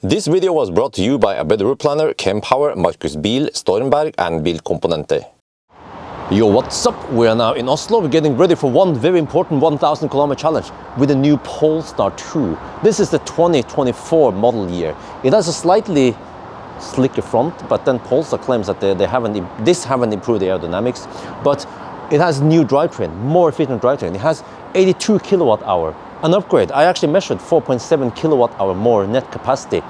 This video was brought to you by ABRP Planner, Kempower, Markus Bil, Stormberg and Bilkomponenter. Yo, what's up? We are now in Oslo. We're getting ready for one very important 1,000 kilometer challenge with the new Polestar 2. This is the 2024 model year. It has a slightly slicker front, but then Polestar claims that they haven't improved the aerodynamics, but it has new drivetrain, more efficient drivetrain. It has 82 kilowatt hour. An upgrade. I actually measured 4.7 kilowatt hour more net capacity.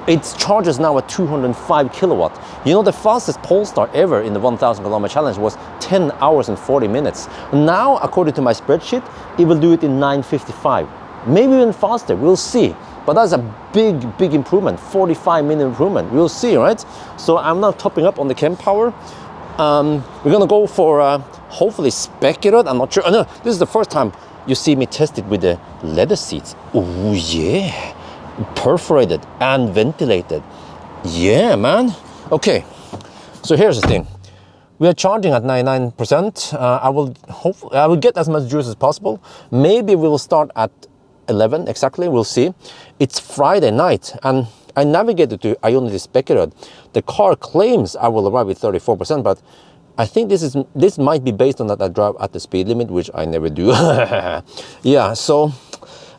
It charges now at 205 kilowatt. You know, the fastest Polestar ever in the 1,000 kilometer challenge was 10 hours and 40 minutes. Now, according to my spreadsheet, it will do it in 9:55. Maybe even faster, we'll see. But that's a big improvement, 45-minute improvement. We'll see, right? So I'm now topping up on the Kempower. We're gonna go for hopefully Specular. I'm not sure. Oh, no, this is the first time you see me test it with the leather seats. Oh yeah, perforated and ventilated. Yeah, man. Okay, so here's the thing. We are charging at 99%. I will get as much juice as possible. Maybe we will start at 11 exactly. We'll see. It's Friday night, and I navigated to Ioniq Specular. The car claims I will arrive with 34%, but I think this might be based on that I drive at the speed limit, which I never do. Yeah, so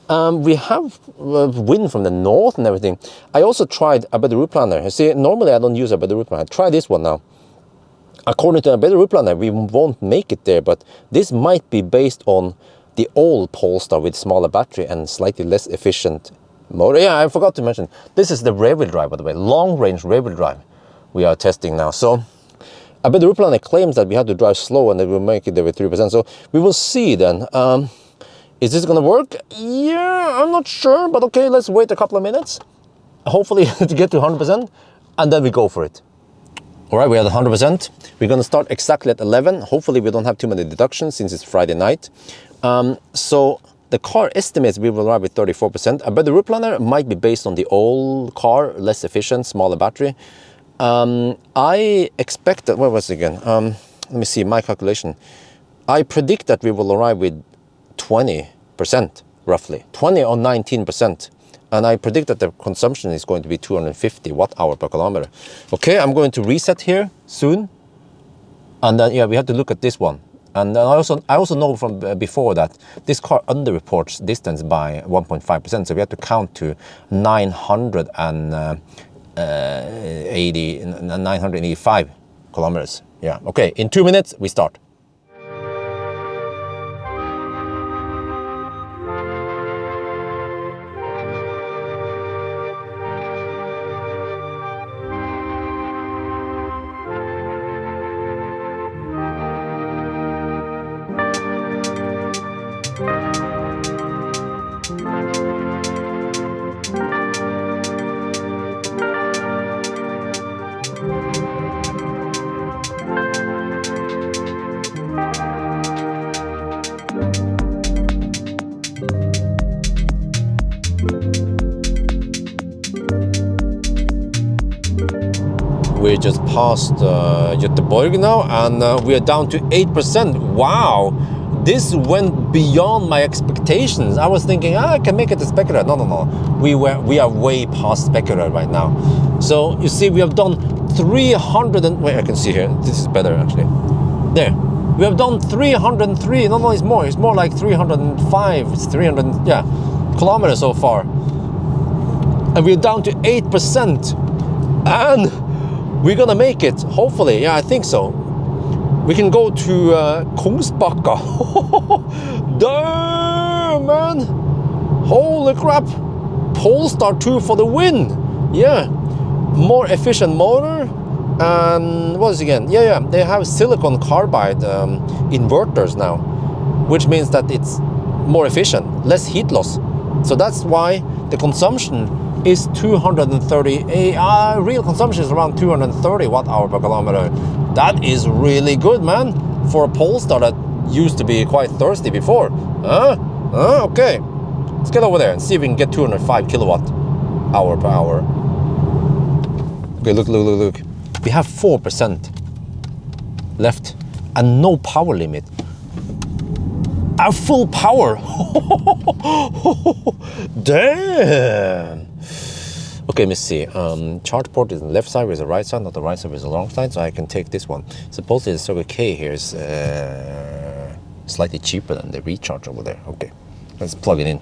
we have wind from the north and everything. I also tried a better route planner. You see, normally I don't use a better route planner. Try this one now. According to a better route planner, we won't make it there, but this might be based on the old Polestar with smaller battery and slightly less efficient motor. Yeah, I forgot to mention, this is the rear-wheel drive, by the way, long-range rear-wheel drive we are testing now. So I bet the route planner claims that we have to drive slow and that we'll make it there with 3%. So we will see then. Is this gonna work? Yeah, I'm not sure, but okay, let's wait a couple of minutes. Hopefully to get to 100%, and then we go for it. All right, we're at 100%. We're gonna start exactly at 11. Hopefully we don't have too many deductions since it's Friday night. So the car estimates we will arrive with 34%. I bet the route planner might be based on the old car, less efficient, smaller battery. I expect that, what was it again? Let me see, my calculation. I predict that we will arrive with 20%, roughly. 20 or 19%. And I predict that the consumption is going to be 250 watt hour per kilometer. Okay, I'm going to reset here soon. And then, yeah, we have to look at this one. And I also know from before that this car underreports distance by 1.5%. So we have to count to 985 kilometers. Yeah, okay, in 2 minutes we start. We just passed Göteborg now, and we are down to 8%. Wow, this went beyond my expectations. I was thinking, I can make it to Specular. No. We are way past Specular right now. So you see, we have done 300 and wait, I can see here. This is better actually. There, we have done 303. No, it's more. It's more like 305. It's 300, yeah, kilometers so far, and we're down to 8%, and we're gonna make it, hopefully. Yeah, I think so. We can go to Kungsbacka. Damn, man. Holy crap. Polestar 2 for the win. Yeah. More efficient motor. And what is it again? Yeah. They have silicon carbide inverters now, which means that it's more efficient, less heat loss. So that's why the consumption is 230. Real consumption is around 230 watt hour per kilometer. That is really good, man, for a Polestar that used to be quite thirsty before. Okay, let's get over there and see if we can get 205 kilowatt hour per hour. Okay, look. We have 4% left and no power limit. Our full power. Damn. Okay, let me see. Charge port is on the left side with the right side, not the right side with the wrong side, so I can take this one. Supposedly the Circle K here is slightly cheaper than the recharge over there. Okay, let's plug it in.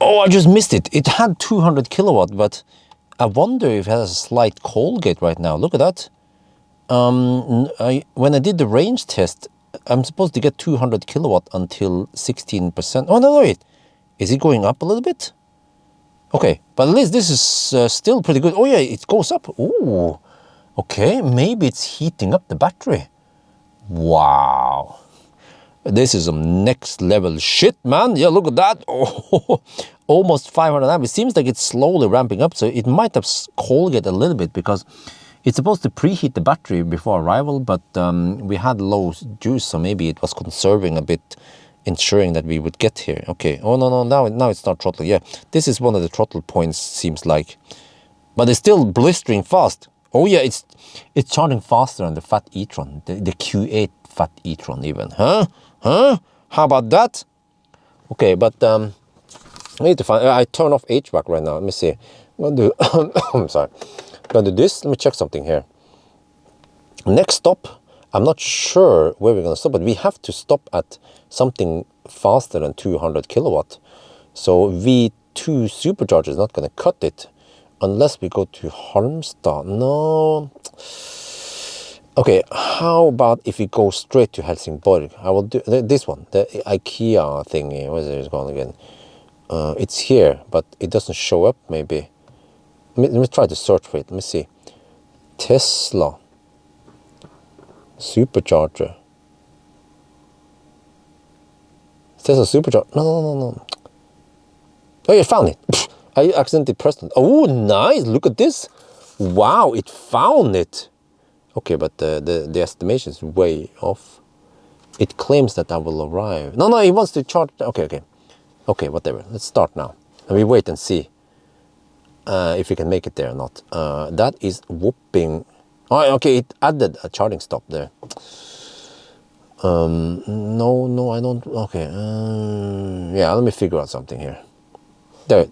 Oh, I just missed it. It had 200 kilowatt, but I wonder if it has a slight cold gate right now. Look at that. When I did the range test, I'm supposed to get 200 kilowatt until 16%. Oh, no, wait. Is it going up a little bit? Okay, but at least this is still pretty good. Oh yeah, it goes up. Ooh, okay, maybe it's heating up the battery. Wow. This is some next level shit, man. Yeah, look at that. Oh, almost 500 amp. It seems like it's slowly ramping up, so it might have cold gate a little bit because it's supposed to preheat the battery before arrival, but we had low juice, so maybe it was conserving a bit, ensuring that we would get here. Okay. Oh, no, now it's not throttling. Yeah, this is one of the throttle points, seems like. But it's still blistering fast. Oh, yeah, it's charging faster than the Fat e-tron, the Q8 Fat e-tron even. Huh? How about that? Okay, but I need to find... I turn off HVAC right now. Let me see. I'm going to do... I'm sorry. I'm going to do this. Let me check something here. Next stop, I'm not sure where we're going to stop, but we have to stop at something faster than 200 kilowatt. So V2 supercharger is not going to cut it unless we go to Halmstad. No. Okay, how about if we go straight to Helsingborg? I will do this one, the IKEA thingy. Where is it going again? It's here, but it doesn't show up maybe. Let me try to search for it. Let me see. Tesla supercharger. Tesla supercharger. No. Oh, you found it. I accidentally pressed it. Oh, nice. Look at this. Wow, it found it. Okay, but the estimation is way off. It claims that I will arrive. No, it wants to charge. Okay, whatever. Let's start now. And we wait and see if we can make it there or not. That is whooping. Oh, okay, it added a charging stop there. No, I don't. Okay. Yeah, let me figure out something here. There.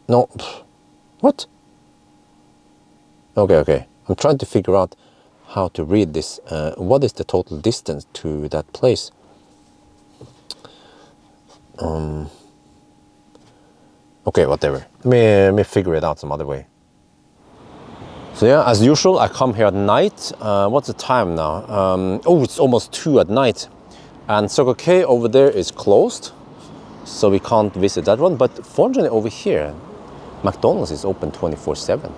No. What? Okay. I'm trying to figure out how to read this. What is the total distance to that place? Okay, whatever. Let me figure it out some other way. So yeah, as usual, I come here at night. What's the time now? Oh, it's almost 2 at night. And Circle K over there is closed, so we can't visit that one. But fortunately over here, McDonald's is open 24/7.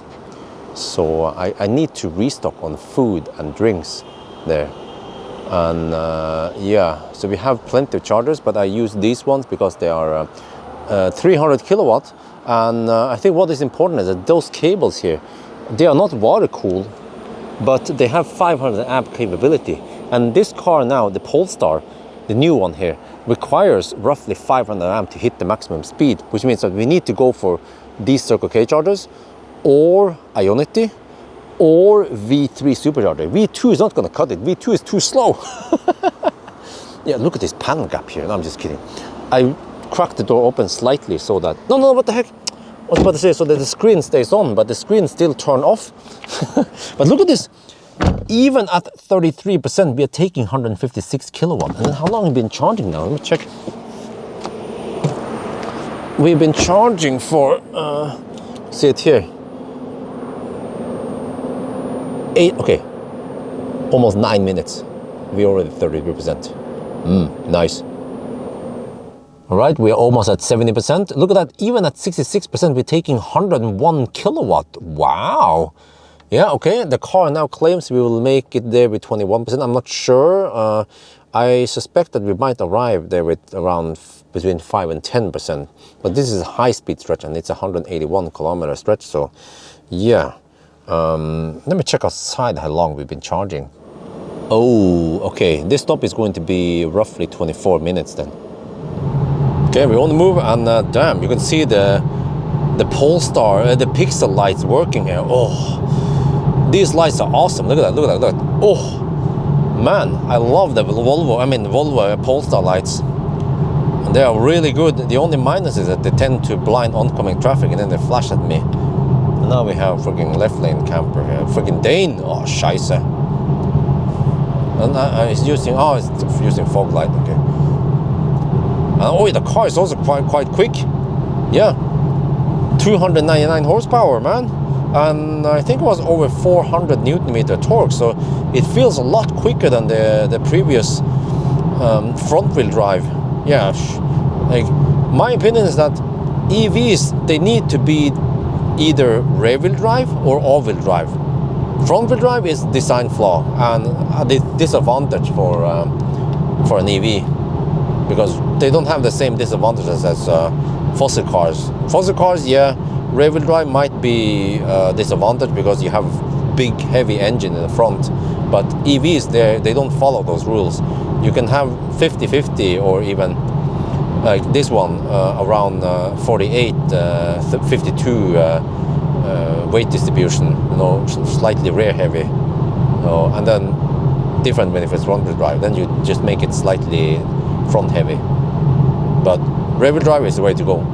So I need to restock on food and drinks there. And yeah, so we have plenty of chargers, but I use these ones because they are 300 kilowatt. And I think what is important is that those cables here, they are not water cooled, but they have 500 amp capability. And this car now, the Polestar, the new one here, requires roughly 500 amp to hit the maximum speed, which means that we need to go for these Circle K chargers, or Ioniq, or V3 supercharger. V2 is not going to cut it. V2 is too slow. Yeah, look at this panel gap here. No, I'm just kidding. I cracked the door open slightly so that... No, what the heck? I was about to say so that the screen stays on, but the screen still turned off. But look at this. Even at 33%, we are taking 156 kilowatt. And how long have we been charging now? Let me check. We've been charging for... see it here. 8, almost 9 minutes. We're already 33%. Nice. All right, we are almost at 70%. Look at that, even at 66%, we're taking 101 kilowatt. Wow. Yeah, okay, the car now claims we will make it there with 21%. I'm not sure. I suspect that we might arrive there with around between 5 and 10%. But this is a high-speed stretch, and it's a 181 kilometer stretch, so yeah. Let me check outside how long we've been charging. Oh, okay. This stop is going to be roughly 24 minutes then. Okay, we're on the move, and damn, you can see the Polestar, the pixel lights working here. Oh, these lights are awesome. Look at that. Oh, man, I love the Volvo Polestar lights. And They are really good. The only minus is that they tend to blind oncoming traffic and then they flash at me. And now we have freaking left lane camper here. Freaking Dane. Oh, scheisse. And it's using, it's using fog light, okay. And oh, the car is also quite quick. Yeah. 299 horsepower, man. And I think it was over 400 Newton meter torque. So it feels a lot quicker than the previous front wheel drive. Yeah, like my opinion is that EVs, they need to be either rear wheel drive or all wheel drive. Front wheel drive is design flaw and a disadvantage for an EV, because they don't have the same disadvantages as fossil cars. Fossil cars, yeah, rear wheel drive might be a disadvantage because you have big heavy engine in the front, but EVs, they don't follow those rules. You can have 50-50 or even like this one around 48, 52 weight distribution, you know, slightly rear heavy, and then different when if it's front wheel drive, then you just make it slightly front heavy. But rear wheel drive is the way to go.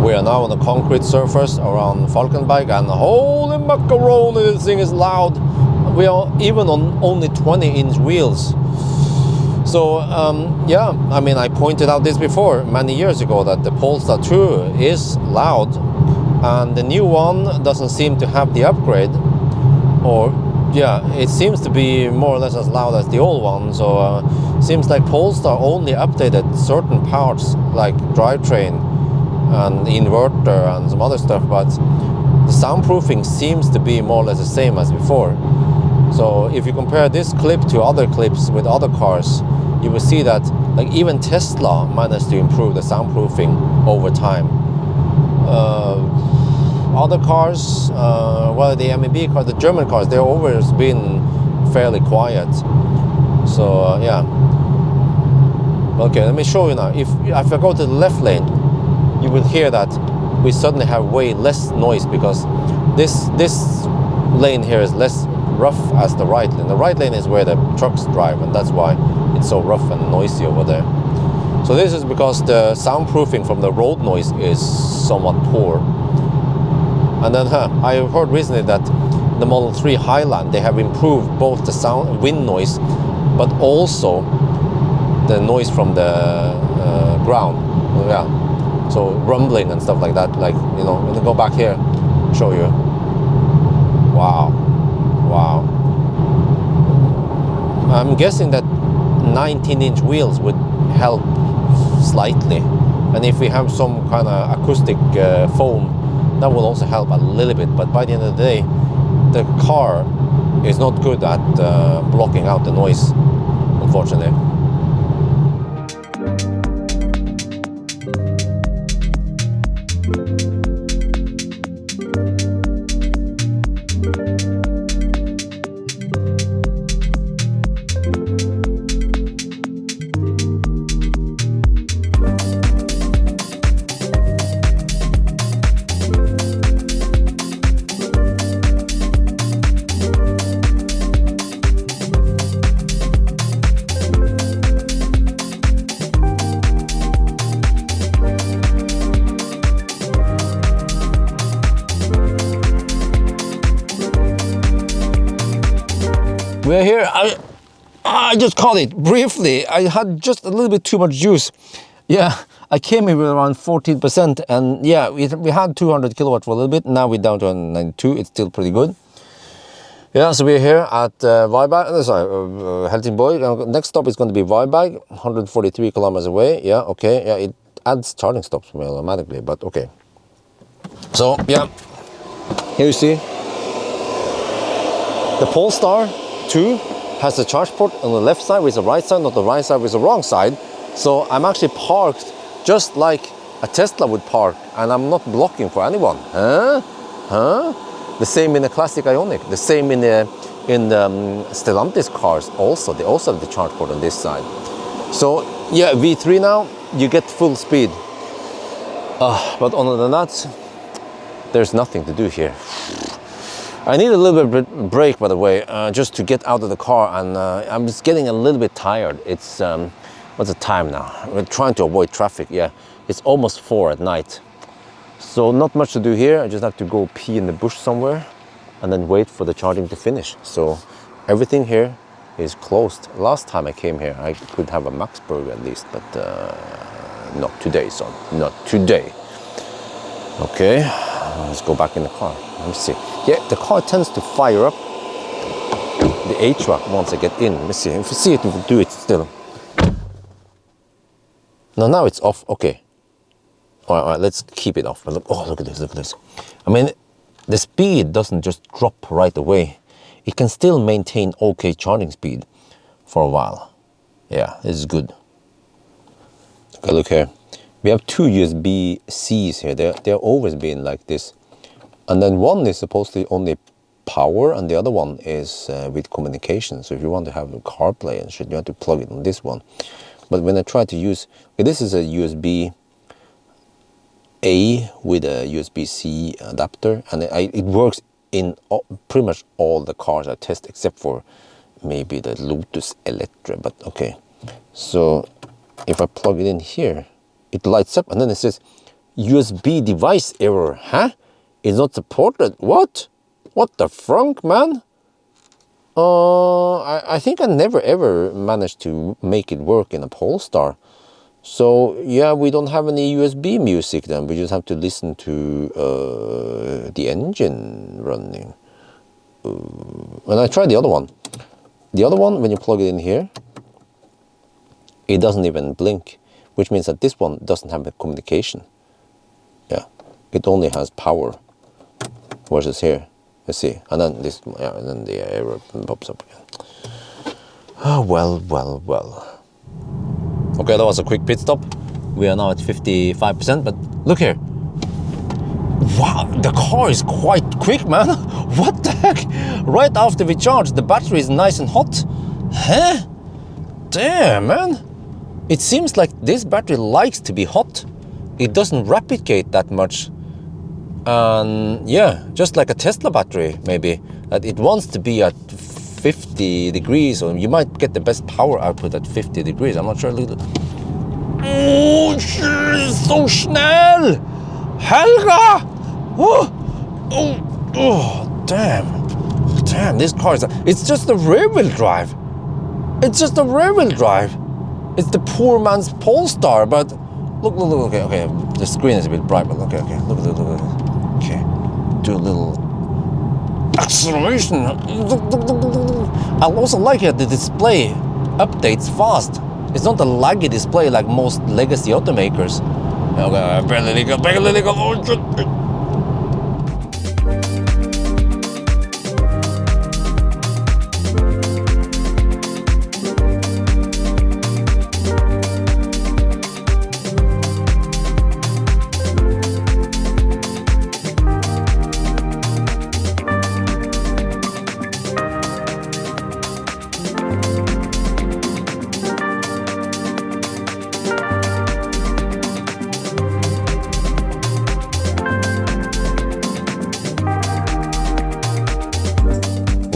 We are now on a concrete surface around Falkenberg, and holy macaroni, this thing is loud. We are even on only 20-inch wheels. So yeah, I mean, I pointed out this before many years ago that the Polestar 2 is loud, and the new one doesn't seem to have the upgrade, or yeah, it seems to be more or less as loud as the old one. So seems like Polestar only updated certain parts like drivetrain and inverter and some other stuff, but the soundproofing seems to be more or less the same as before. So if you compare this clip to other clips with other cars, you will see that like even Tesla managed to improve the soundproofing over time. Other cars, well, the MEB cars, the German cars, they've always been fairly quiet. So yeah. Okay, let me show you now. If I go to the left lane, you will hear that we suddenly have way less noise, because this lane here is less rough as the right lane. The right lane is where the trucks drive, and that's why it's so rough and noisy over there. So this is because the soundproofing from the road noise is somewhat poor. And then I heard recently that the Model 3 Highland, they have improved both the sound, wind noise, but also the noise from the ground. Yeah. So rumbling and stuff like that, like, you know, when I go back here, show you. Wow. Wow. I'm guessing that 19-inch wheels would help slightly. And if we have some kind of acoustic foam, that will also help a little bit. But by the end of the day, the car is not good at blocking out the noise, unfortunately. We're here. I just caught it briefly. I had just a little bit too much juice. Yeah, I came in with around 14%, and yeah, we had 200 kilowatts for a little bit. Now we're down to 92. It's still pretty good. Yeah, so we're here at Helsingborg. Next stop is going to be Varberg, 143 kilometers away. Yeah, okay. Yeah, it adds charging stops for me automatically, but okay. So yeah, here you see the Polestar 2 has the charge port on the left side with the right side, not the right side with the wrong side. So I'm actually parked just like a Tesla would park, and I'm not blocking for anyone. The same in the classic Ioniq, the same in the Stellantis cars also. They also have the charge port on this side. So yeah, V3 now, you get full speed. But other than that, there's nothing to do here. I need a little bit of break, by the way, just to get out of the car, and I'm just getting a little bit tired. It's What's the time now? We're trying to avoid traffic. Yeah, it's almost 4 at night. So not much to do here. I just have to go pee in the bush somewhere and then wait for the charging to finish. So everything here is closed. Last time I came here, I could have a Max burger at least, but not today, son. Not today. Okay, let's go back in the car. Let me see. Yeah, the car tends to fire up the HVAC once I get in. Let me see. If you see it, we'll do it still. No, now it's off. Okay. All right, let's keep it off. Look, oh, look at this, look at this. I mean, the speed doesn't just drop right away. It can still maintain okay charging speed for a while. Yeah, this is good. Okay, look here. We have 2 USB-Cs here. They're always been like this. And then one is supposedly only power and the other one is with communication. So if you want to have CarPlay and shit, you have to plug it on this one. But when I try to use, okay, this is a USB-A with a USB-C adapter, and it works in pretty much all the cars I test except for maybe the Lotus Electra, but okay. So if I plug it in here, it lights up and then it says USB device error. Huh? It's not supported. What? What the frunk, man? I think I never ever managed to make it work in a Polestar. So yeah, we don't have any USB music then. We just have to listen to the engine running. And I tried the other one. The other one, when you plug it in here, it doesn't even blink, which means that this one doesn't have the communication. Yeah, it only has power. Versus here, let's see, and then this, yeah, and then the error pops up again. Oh, well, well, well. Okay, that was a quick pit stop. We are now at 55%, but look here. Wow, the car is quite quick, man. What the heck? Right after we charge, the battery is nice and hot. Huh? Damn, man. It seems like this battery likes to be hot. It doesn't replicate that much. And yeah, just like a Tesla battery, maybe, that it wants to be at 50 degrees, or you might get the best power output at 50 degrees. I'm not sure. Oh, so schnell! Helga! Oh, damn, this car is, it's just a rear wheel drive. It's just a rear wheel drive. It's the poor man's Polestar, but look, okay, the screen is a bit bright, but okay, look. Okay, do a little acceleration. I also like it, the display updates fast. It's not a laggy display like most legacy automakers. Okay, barely go. Oh, shit.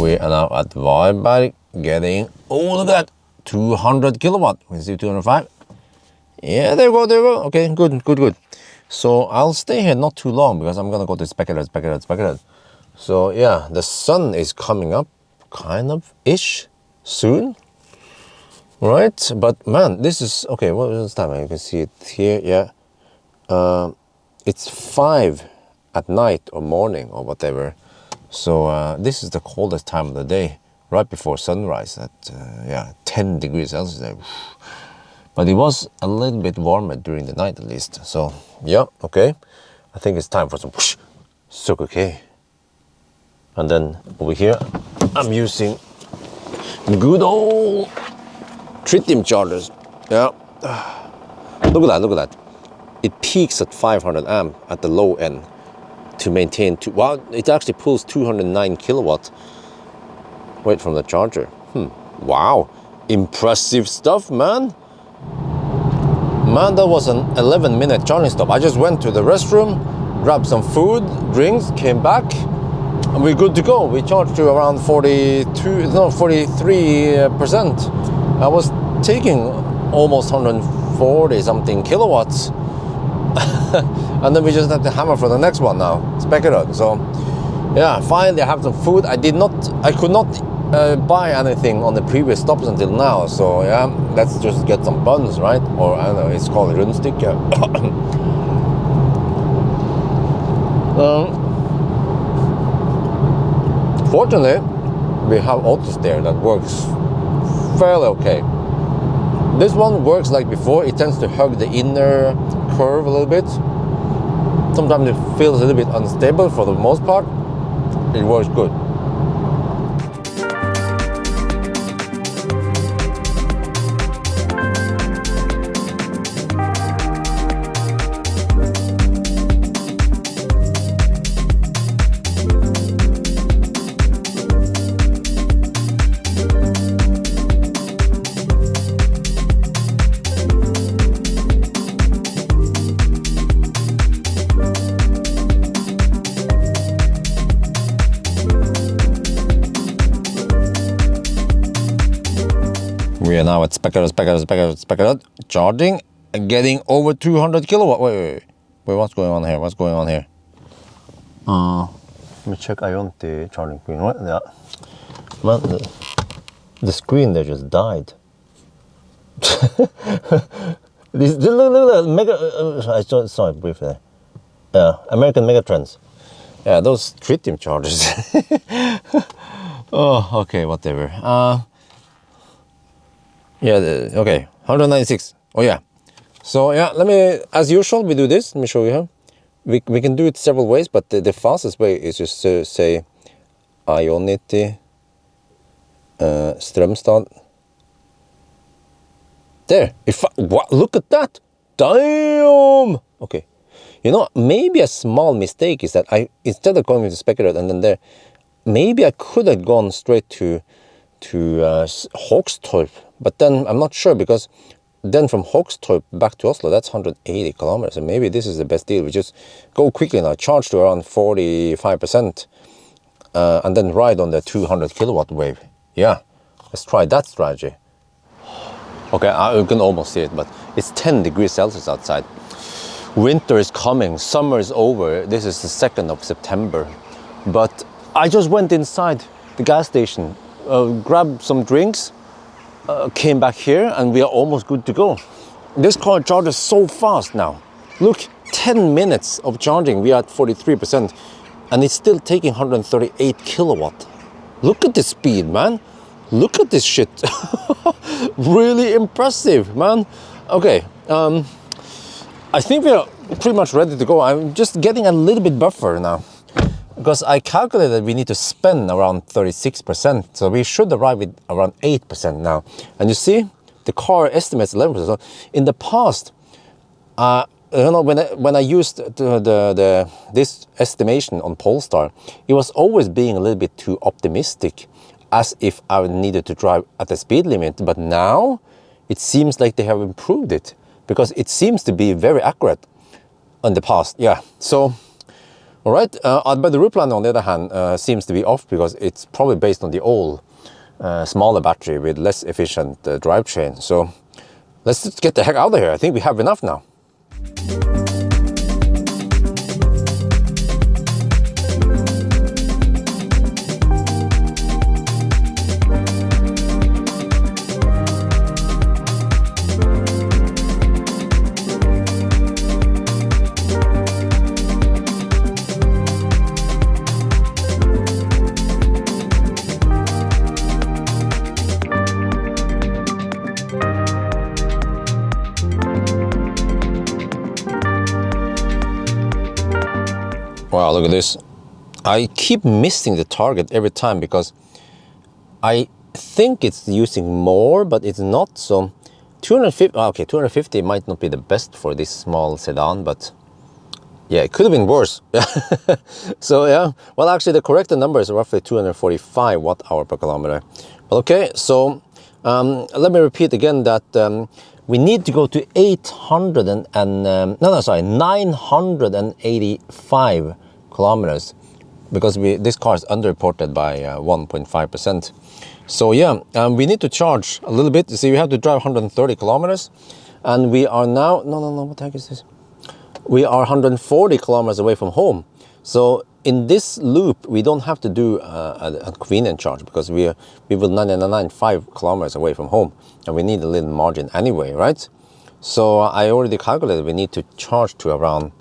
We are now at Varberg getting, oh, look at that, 200 kilowatt. We see 205. Yeah, there we go. Okay, good. So I'll stay here not too long because I'm gonna go to Speckered. So yeah, the sun is coming up, kind of ish, soon. Right, but man, this is, okay, what is this time? You can see it here, yeah. It's 5 at night or morning or whatever. So this is the coldest time of the day, right before sunrise at, yeah, 10 degrees Celsius there. But it was a little bit warmer during the night at least. So, yeah, okay. I think it's time for some Circle K. And then over here, I'm using good old tritium chargers. Yeah. Look at that. It peaks at 500 amp at the low end. To maintain, wow, it actually pulls 209 kilowatt right from the charger. Wow, impressive stuff, man. Man, that was an 11-minute charging stop. I just went to the restroom, grabbed some food, drinks, came back, and we're good to go. We charged to around 43%. I was taking almost 140 something kilowatts. And then we just have to hammer for the next one now, Spekerud. So yeah, finally I have some food. I could not buy anything on the previous stops until now. So yeah, let's just get some buns, right? Or I don't know, it's called rundstykke. Fortunately, we have AutoSteer that works fairly okay. This one works like before. It tends to hug the inner curve a little bit. Sometimes it feels a little bit unstable. For the most part, it works good. We are now at Spekerud, charging and getting over 200 kilowatt. Wait, what's going on here? What's going on here? Let me check Ioniq charging screen. What? Yeah. Man, the screen there just died. Look, mega. I saw it briefly there. Yeah, American Megatrends. Yeah, those tritium chargers. Oh, okay, whatever. Yeah, okay, 196. Oh yeah. So yeah, let me, as usual, we do this. Let me show you how. We can do it several ways, but the fastest way is just to say Ioniq Strømstad. There. What? Look at that. Damn. Okay. You know, maybe a small mistake is that instead of going with the Spekerud and then there, maybe I could have gone straight to Hogstorp, but then I'm not sure, because then from Hogstorp back to Oslo, that's 180 kilometers, and maybe this is the best deal. We just go quickly now, charge to around 45%, and then ride on the 200 kilowatt wave. Yeah, let's try that strategy. Okay, you can almost see it, but it's 10 degrees Celsius outside. Winter is coming, summer is over. This is the 2nd of September, but I just went inside the gas station, grabbed some drinks, came back here, and we are almost good to go. This car charges so fast now. Look, 10 minutes of charging, we are at 43%, and it's still taking 138 kilowatt. Look at the speed, man. Look at this shit. Really impressive, man. Okay, I think we are pretty much ready to go. I'm just getting a little bit buffer now, because I calculated we need to spend around 36%, so we should arrive with around 8% now. And you see, the car estimates 11%. So in the past, you know, when I used this estimation on Polestar, it was always being a little bit too optimistic, as if I needed to drive at the speed limit. But now it seems like they have improved it, because it seems to be very accurate in the past. Yeah, so all right, but the route plan, on the other hand, seems to be off, because it's probably based on the old, smaller battery with less efficient drivetrain. So let's just get the heck out of here. I think we have enough now. Wow, look at this. I keep missing the target every time, because I think it's using more, but it's not. So 250, okay, 250 might not be the best for this small sedan, but yeah, it could have been worse. So yeah, well, actually the correct number is roughly 245 watt-hour per kilometer. But okay, so let me repeat again that we need to go to 985 kilometers because this car is underreported by 1.5%. So yeah, we need to charge a little bit. You see, we have to drive 130 kilometers, and we are now, no, what the heck is this? We are 140 kilometers away from home. So in this loop, we don't have to do a convenient charge, because we will 99.5 kilometers away from home, and we need a little margin anyway, right? So I already calculated we need to charge to around,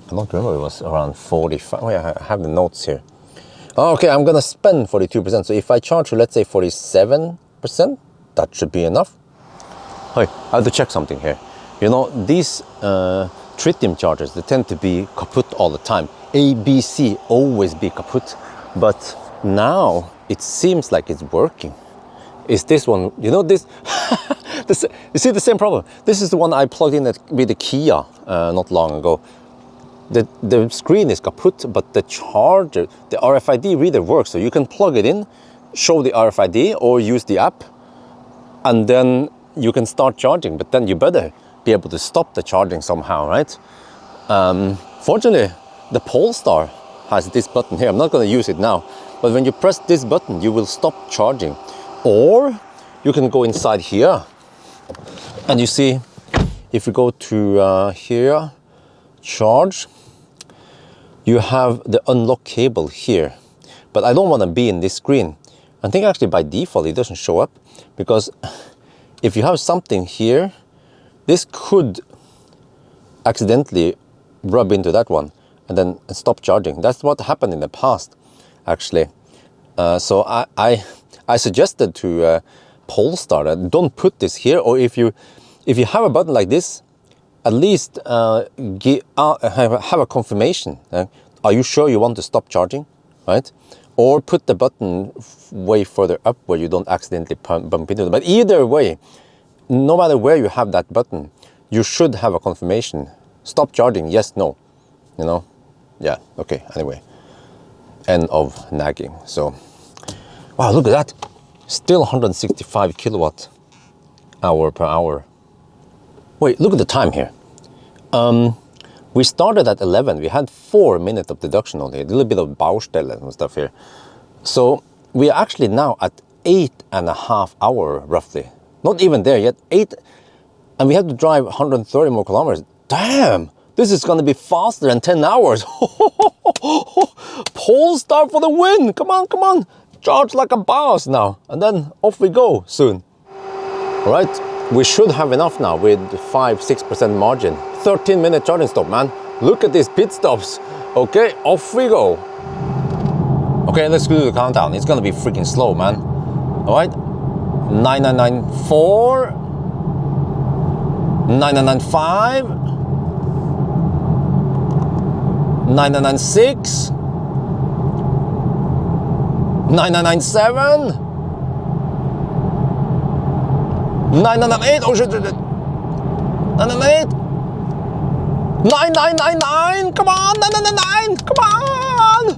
I don't remember, it was around 45. Oh yeah, I have the notes here. Oh, okay, I'm gonna spend 42%. So if I charge to, let's say, 47%, that should be enough. Hey, I have to check something here. You know, these tritium chargers, they tend to be kaput all the time. ABC always be kaput, but now it seems like it's working. Is this one, you know, this, you see the same problem. This is the one I plugged in with the Kia not long ago. The screen is kaput, but the charger, the RFID reader works. So you can plug it in, show the RFID, or use the app, and then you can start charging. But then you better be able to stop the charging somehow, right? Fortunately, the Polestar has this button here. I'm not going to use it now, but when you press this button, you will stop charging. Or you can go inside here, and you see, if you go to here, charge, you have the unlock cable here. But I don't want to be in this screen. I think actually by default it doesn't show up, because if you have something here, this could accidentally rub into that one and then stop charging. That's what happened in the past, actually. So I suggested to Polestar that don't put this here, or if you have a button like this, at least have a confirmation. Are you sure you want to stop charging, right? Or put the button way further up where you don't accidentally bump into it. But either way, no matter where you have that button, you should have a confirmation. Stop charging, yes, no, you know? Yeah, okay, anyway. End of nagging. So, wow, look at that. Still 165 kilowatt hour per hour. Wait, look at the time here. We started at 11. We had 4 minutes of deduction only, a little bit of Baustelle and stuff here. So we are actually now at 8.5 hours roughly. Not even there yet, 8, and we have to drive 130 more kilometers. Damn, this is gonna be faster than 10 hours. Polestar for the win, come on, come on. Charge like a boss now, and then off we go soon. All right, we should have enough now with 5-6% margin. 13-minute charging stop, man. Look at these pit stops. Okay, off we go. Okay, let's do the countdown. It's gonna be freaking slow, man. All right, 9994, 9995, 9996, 9997, 998, oh shit, 998, 9999, come on, 999, come on,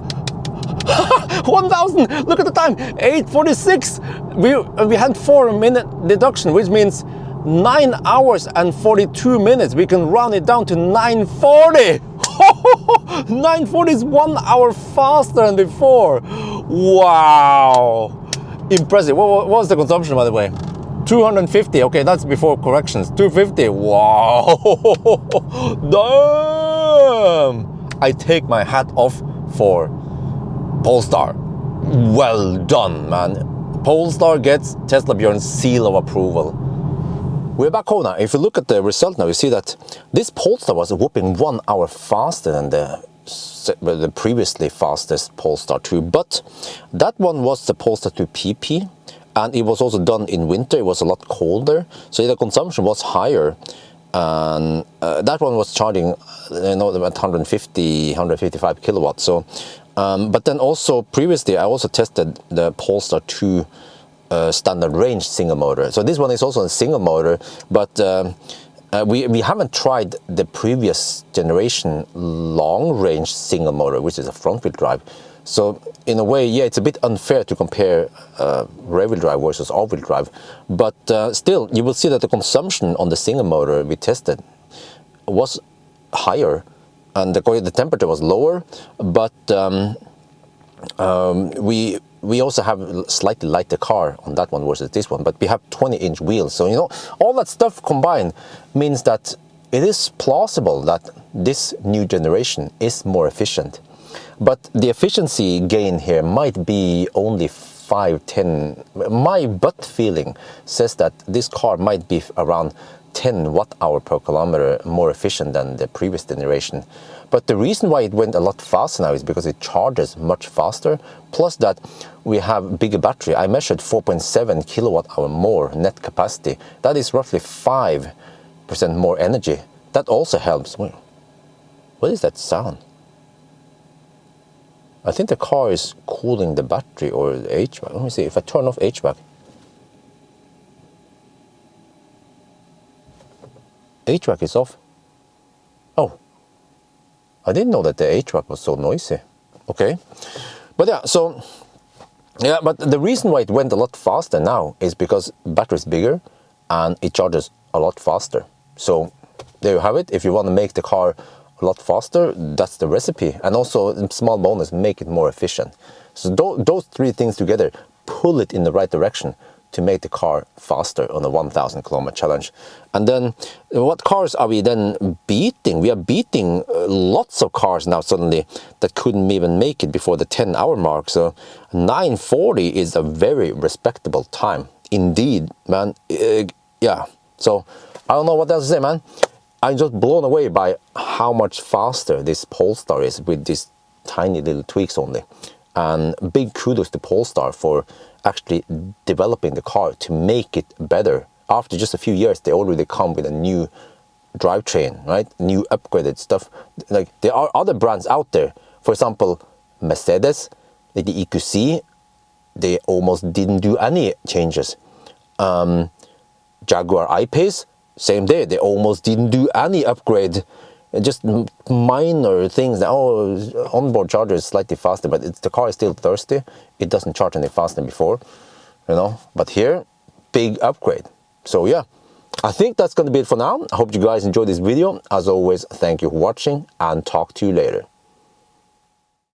1000, look at the time, 8:46, we had 4-minute deduction, which means 9 hours and 42 minutes. We can round it down to 940. 940 is 1 hour faster than before. Wow, impressive. What was the consumption, by the way? 250. Okay, that's before corrections. 250. Wow. Damn. I take my hat off for Polestar. Well done, man. Polestar gets Teslabjorn's seal of approval. We're back home now. If you look at the result now, you see that this Polestar was a whopping 1 hour faster than the previously fastest Polestar 2. But that one was the Polestar 2 PP, and it was also done in winter. It was a lot colder, so the consumption was higher. And that one was charging, you know, about 155 kilowatts. So, but then also previously, I also tested the Polestar 2 standard range single motor. So this one is also a single motor, but we haven't tried the previous generation long range single motor, which is a front wheel drive. So in a way, yeah, it's a bit unfair to compare rear wheel drive versus all wheel drive. But still, you will see that the consumption on the single motor we tested was higher, and the temperature was lower, but we also have a slightly lighter car on that one versus this one, but we have 20-inch wheels. So, you know, all that stuff combined means that it is plausible that this new generation is more efficient. But the efficiency gain here might be only 5-10. My gut feeling says that this car might be around 10 watt-hour per kilometer more efficient than the previous generation. But the reason why it went a lot faster now is because it charges much faster, plus that we have bigger battery. I measured 4.7 kilowatt-hour more net capacity. That is roughly 5% more energy. That also helps. What is that sound? I think the car is cooling the battery or the HVAC. Let me see, if I turn off HVAC. HVAC is off. Oh, I didn't know that the HVAC was so noisy. Okay, but yeah, so yeah, but the reason why it went a lot faster now is because battery is bigger and it charges a lot faster. So there you have it. If you want to make the car a lot faster, that's the recipe. And also, small bonus, make it more efficient. So those three things together pull it in the right direction to make the car faster on a 1,000 kilometer challenge. And then what cars are we then beating? We are beating lots of cars now suddenly that couldn't even make it before the 10-hour mark. So 9:40 is a very respectable time indeed, man. Yeah, so I don't know what else to say, man. I'm just blown away by how much faster this Polestar is with these tiny little tweaks only. And big kudos to Polestar for actually developing the car to make it better. After just a few years, they already come with a new drivetrain, right? New upgraded stuff. Like, there are other brands out there. For example, Mercedes, like the EQC, they almost didn't do any changes. Jaguar I-Pace, same day, they almost didn't do any upgrade, just minor things. Oh, onboard charger is slightly faster, but the car is still thirsty. It doesn't charge any faster than before, you know. But here, big upgrade. So yeah, I think that's going to be it for now. I hope you guys enjoyed this video. As always, thank you for watching and talk to you later.